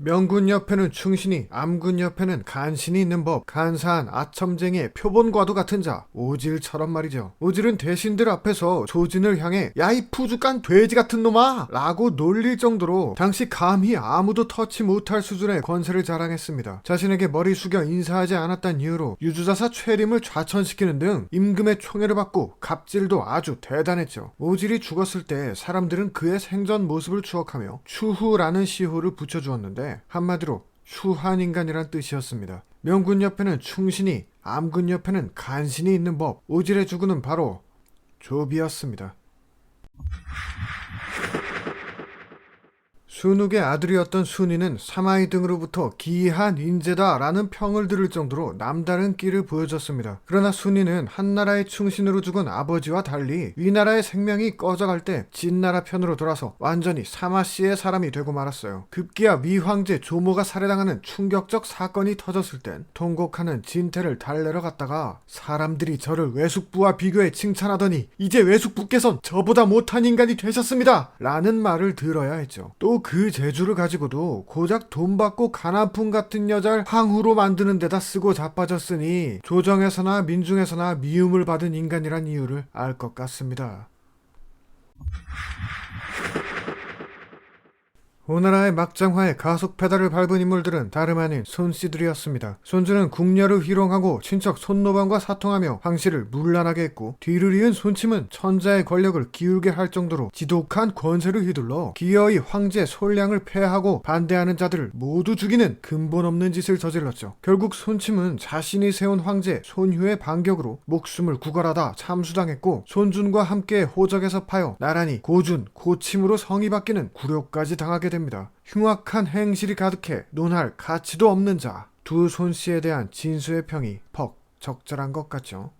명군 옆에는 충신이, 암군 옆에는 간신이 있는 법. 간사한 아첨쟁이의 표본과도 같은 자, 오질처럼 말이죠. 오질은 대신들 앞에서 조진을 향해 야 이 푸죽간 돼지 같은 놈아! 라고 놀릴 정도로 당시 감히 아무도 터치 못할 수준의 권세를 자랑했습니다. 자신에게 머리 숙여 인사하지 않았다는 이유로 유주자사 최림을 좌천시키는 등 임금의 총애를 받고 갑질도 아주 대단했죠. 오질이 죽었을 때 사람들은 그의 생전 모습을 추억하며 추후라는 시호를 붙여주었는데 한마디로 추한인간이란 뜻이었습니다. 명군 옆에는 충신이, 암군 옆에는 간신이 있는 법. 오질의 주군은 바로 조비였습니다. 순욱의 아들이었던 순이는 사마이 등으로부터 기이한 인재다라는 평을 들을 정도로 남다른 끼를 보여줬습니다. 그러나 순이는 한나라의 충신으로 죽은 아버지와 달리 위나라의 생명이 꺼져갈 때 진나라 편으로 돌아서 완전히 사마씨의 사람이 되고 말았어요. 급기야 위황제 조모가 살해당하는 충격적 사건이 터졌을 땐 통곡하는 진태를 달래러 갔다가 사람들이 저를 외숙부와 비교해 칭찬하더니 이제 외숙부께선 저보다 못한 인간이 되셨습니다! 라는 말을 들어야 했죠. 또 그 재주를 가지고도 고작 돈 받고 가난풍 같은 여자를 황후로 만드는 데다 쓰고 자빠졌으니 조정에서나 민중에서나 미움을 받은 인간이란 이유를 알 것 같습니다. 오나라의 막장화에 가속 페달을 밟은 인물들은 다름 아닌 손씨들이었습니다. 손주는 궁녀를 희롱하고 친척 손노방과 사통하며 황씨를 문란하게 했고, 뒤를 이은 손침은 천자의 권력을 기울게 할 정도로 지독한 권세를 휘둘러 기어이 황제 솔량을 폐하고 반대하는 자들을 모두 죽이는 근본 없는 짓을 저질렀죠. 결국 손침은 자신이 세운 황제 손휴의 반격으로 목숨을 구걸하다 참수당했고, 손준과 함께 호적에서 파여 나란히 고준, 고침으로 성이 바뀌는 굴욕까지 당하게 됩니다. 흉악한 행실이 가득해 논할 가치도 없는 자. 두 손씨에 대한 진수의 평이 퍽 적절한 것 같죠.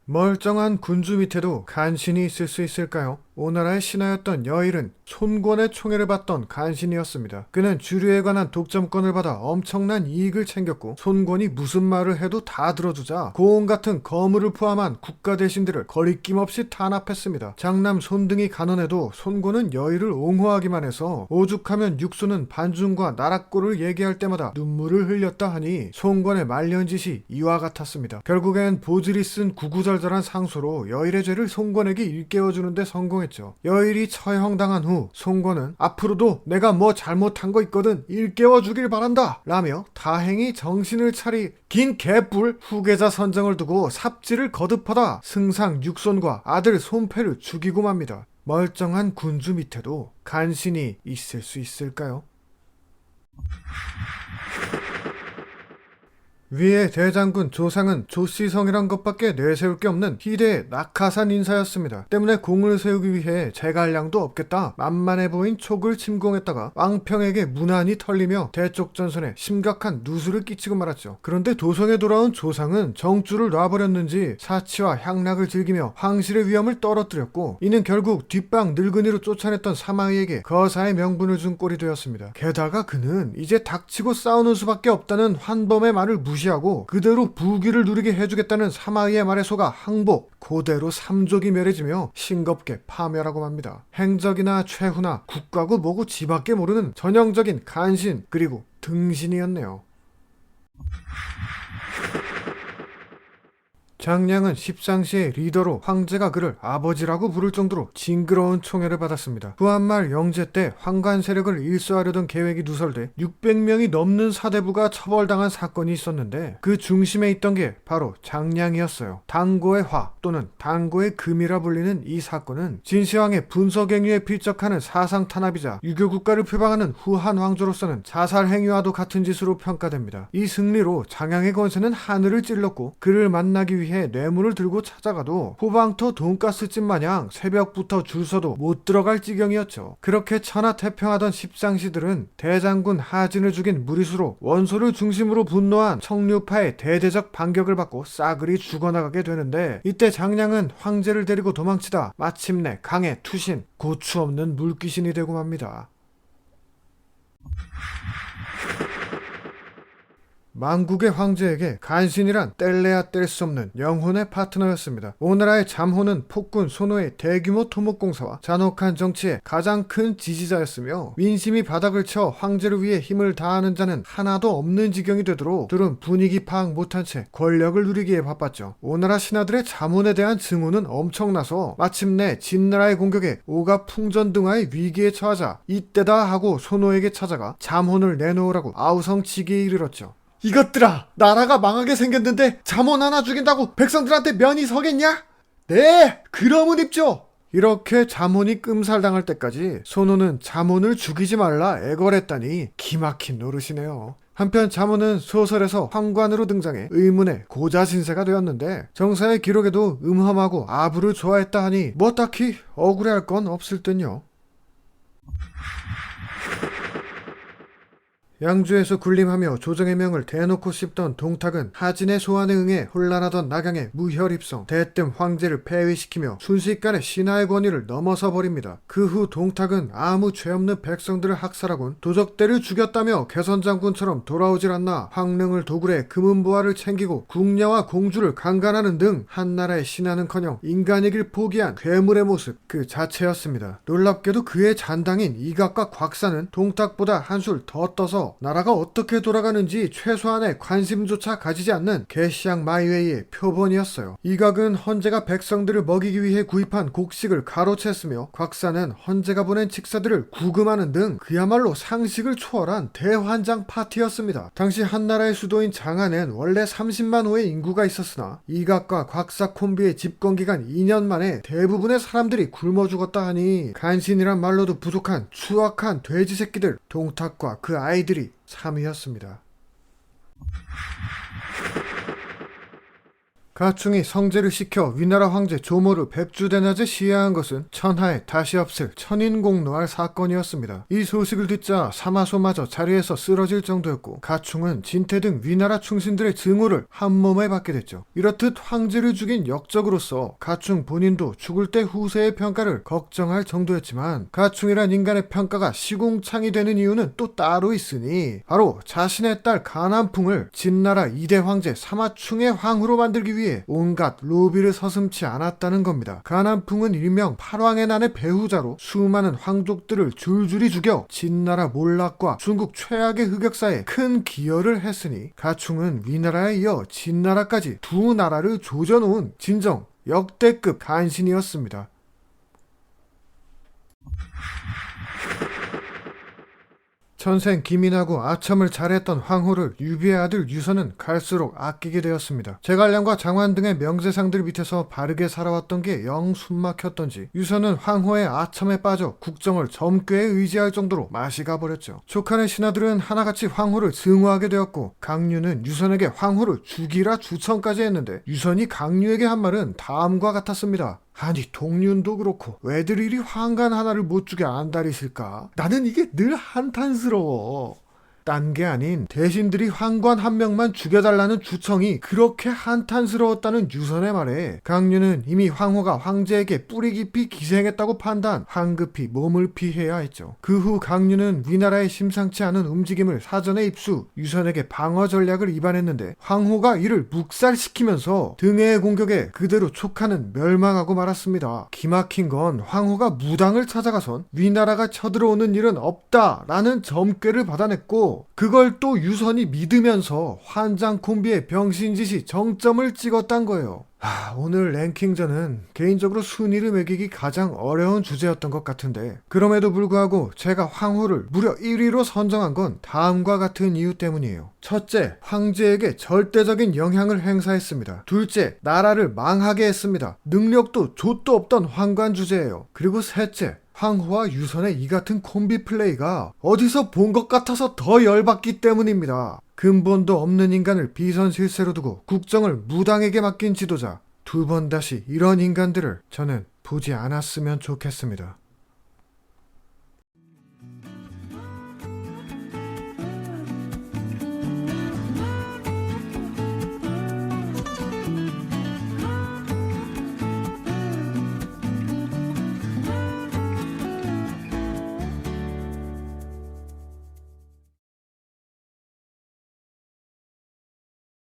멀쩡한 군주 밑에도 간신이 있을 수 있을까요? 오나라의 신하였던 여일은 손권의 총애를 받던 간신이었습니다. 그는 주류에 관한 독점권을 받아 엄청난 이익을 챙겼고, 손권이 무슨 말을 해도 다 들어주자 고온 같은 거물을 포함한 국가 대신들을 거리낌 없이 탄압했습니다. 장남 손등이 간언해도 손권은 여일을 옹호하기만 해서 오죽하면 육수는 반중과 나락골을 얘기할 때마다 눈물을 흘렸다 하니 손권의 말년짓이 이와 같았습니다. 결국엔 보질이 쓴 구구절절한 상소로 여일의 죄를 손권에게 일깨워주는데 성공했습니다. 여일이 처형당한 후 손권은 앞으로도 내가 뭐 잘못한 거 있거든 일깨워 주길 바란다 라며 다행히 정신을 차리 긴 개뿔 후계자 선정을 두고 삽질을 거듭하다 승상 육손과 아들 손패를 죽이고 맙니다. 멀쩡한 군주 밑에도 간신이 있을 수 있을까요? 위의 대장군 조상은 조씨성이란 것밖에 내세울 게 없는 희대의 낙하산 인사였습니다. 때문에 공을 세우기 위해 제갈량도 없겠다 만만해 보인 촉을 침공했다가 왕평에게 무난히 털리며 대쪽전선에 심각한 누수를 끼치고 말았죠. 그런데 도성에 돌아온 조상은 정주를 놔버렸는지 사치와 향락을 즐기며 황실의 위엄을 떨어뜨렸고, 이는 결국 뒷방 늙은이로 쫓아냈던 사마이에게 거사의 명분을 준 꼴이 되었습니다. 게다가 그는 이제 닥치고 싸우는 수밖에 없다는 환범의 말을 무시하고 그대로 부귀를 누리게 해주겠다는 사마이의 말에 속아 항복, 그대로 삼족이 멸해지며 싱겁게 파멸하고 맙니다. 행적이나 최후나 국가고 뭐고 지밖에 모르는 전형적인 간신 그리고 등신이었네요. 장량은 십상시의 리더로 황제가 그를 아버지라고 부를 정도로 징그러운 총애를 받았습니다. 후한말 영제 때 황관 세력을 일소하려던 계획이 누설돼 600명이 넘는 사대부가 처벌당한 사건이 있었는데 그 중심에 있던 게 바로 장량이었어요. 당고의 화 또는 당고의 금이라 불리는 이 사건은 진시황의 분서갱유에 필적하는 사상 탄압이자 유교 국가를 표방하는 후한 왕조로서는 자살 행위와도 같은 짓으로 평가됩니다. 이 승리로 장량의 권세는 하늘을 찔렀고, 그를 만나기 위해 뇌물을 들고 찾아가도 후방터 돈가스집 마냥 새벽부터 줄 서도 못 들어갈 지경이었죠. 그렇게 천하태평하던 십상시들은 대장군 하진을 죽인 무리수로 원소를 중심으로 분노한 청류파의 대대적 반격을 받고 싸그리 죽어나가게 되는데, 이때 장량은 황제를 데리고 도망치다 마침내 강에 투신, 고추 없는 물귀신이 되고 맙니다. 만국의 황제에게 간신이란 뗄래야 뗄 수 없는 영혼의 파트너였습니다. 오나라의 잠호는 폭군 손호의 대규모 토목공사와 잔혹한 정치의 가장 큰 지지자였으며 민심이 바닥을 쳐 황제를 위해 힘을 다하는 자는 하나도 없는 지경이 되도록 둘은 분위기 파악 못한 채 권력을 누리기에 바빴죠. 오나라 신하들의 잠혼에 대한 증오는 엄청나서 마침내 진나라의 공격에 오가 풍전등화의 위기에 처하자 이때다 하고 손호에게 찾아가 잠혼을 내놓으라고 아우성치기에 이르렀죠. 이것들아, 나라가 망하게 생겼는데 잠혼 하나 죽인다고 백성들한테 면이 서겠냐? 네, 그러면 입죠. 이렇게 잠혼이 끔살당할 때까지 손호는 잠혼을 죽이지 말라 애걸했다니 기막힌 노릇이네요. 한편 잠혼은 소설에서 황관으로 등장해 의문의 고자신세가 되었는데 정사의 기록에도 음험하고 아부를 좋아했다 하니 뭐 딱히 억울해할 건 없을 듯요. 양주에서 군림하며 조정의 명을 대놓고 씹던 동탁은 하진의 소환에 응해 혼란하던 낙양의 무혈입성, 대뜸 황제를 폐위시키며 순식간에 신하의 권위를 넘어서 버립니다. 그 후 동탁은 아무 죄 없는 백성들을 학살하곤 도적대를 죽였다며 개선장군처럼 돌아오질 않나 황릉을 도굴해 금은보화를 챙기고 궁녀와 공주를 강간하는 등 한나라의 신하는커녕 인간이길 포기한 괴물의 모습 그 자체였습니다. 놀랍게도 그의 잔당인 이각과 곽사는 동탁보다 한술 더 떠서 나라가 어떻게 돌아가는지 최소한의 관심조차 가지지 않는 개시양 마이웨이의 표본이었어요. 이각은 헌제가 백성들을 먹이기 위해 구입한 곡식을 가로챘으며 곽사는 헌제가 보낸 직사들을 구금하는 등 그야말로 상식을 초월한 대환장 파티였습니다. 당시 한나라의 수도인 장안엔 원래 30만 호의 인구가 있었으나 이각과 곽사 콤비의 집권기간 2년 만에 대부분의 사람들이 굶어 죽었다 하니 간신이란 말로도 부족한 추악한 돼지 새끼들 동탁과 그 아이들이 참이었습니다. 가충이 성제를 시켜 위나라 황제 조모를 백주대낮에 시해한 것은 천하에 다시 없을 천인공노할 사건이었습니다. 이 소식을 듣자 사마소마저 자리에서 쓰러질 정도였고 가충은 진태 등 위나라 충신들의 증오를 한몸에 받게 됐죠. 이렇듯 황제를 죽인 역적으로서 가충 본인도 죽을 때 후세의 평가를 걱정할 정도였지만 가충이란 인간의 평가가 시궁창이 되는 이유는 또 따로 있으니 바로 자신의 딸 가난풍을 진나라 2대 황제 사마충의 황후로 만들기 위해 온갖 로비를 서슴지 않았다는 겁니다. 가난풍은 일명 팔왕의 난의 배후자로 수많은 황족들을 줄줄이 죽여 진나라 몰락과 중국 최악의 흑역사에 큰 기여를 했으니 가충은 위나라에 이어 진나라까지 두 나라를 조져놓은 진정 역대급 간신이었습니다. 천생 기민하고 아첨을 잘했던 황후를 유비의 아들 유선은 갈수록 아끼게 되었습니다. 제갈량과 장환 등의 명세상들 밑에서 바르게 살아왔던 게 영 숨막혔던지 유선은 황후의 아첨에 빠져 국정을 점괘에 의지할 정도로 맛이 가버렸죠. 족한의 신하들은 하나같이 황후를 증오하게 되었고 강류는 유선에게 황후를 죽이라 주청까지 했는데 유선이 강류에게 한 말은 다음과 같았습니다. 아니 동륜도 그렇고 왜들 이리 황간 하나를 못 죽여 안달이실까? 나는 이게 늘 한탄스러워. 딴 게 아닌 대신들이 황관 한 명만 죽여달라는 주청이 그렇게 한탄스러웠다는 유선의 말에 강류는 이미 황후가 황제에게 뿌리 깊이 기생했다고 판단 황급히 몸을 피해야 했죠. 그 후 강류는 위나라의 심상치 않은 움직임을 사전에 입수 유선에게 방어 전략을 입안했는데 황후가 이를 묵살시키면서 등해의 공격에 그대로 촉하는 멸망하고 말았습니다. 기막힌 건 황후가 무당을 찾아가선 위나라가 쳐들어오는 일은 없다라는 점괘를 받아냈고 그걸 또 유선이 믿으면서 환장 콤비의 병신짓이 정점을 찍었단 거예요. 오늘 랭킹전은 개인적으로 순위를 매기기 가장 어려운 주제였던 것 같은데 그럼에도 불구하고 제가 황후를 무려 1위로 선정한 건 다음과 같은 이유 때문이에요. 첫째, 황제에게 절대적인 영향을 행사했습니다. 둘째, 나라를 망하게 했습니다. 능력도 좆도 없던 황관 주제예요. 그리고 셋째, 황후와 유선의 이 같은 콤비 플레이가 어디서 본 것 같아서 더 열받기 때문입니다. 근본도 없는 인간을 비선실세로 두고 국정을 무당에게 맡긴 지도자. 두 번 다시 이런 인간들을 저는 보지 않았으면 좋겠습니다.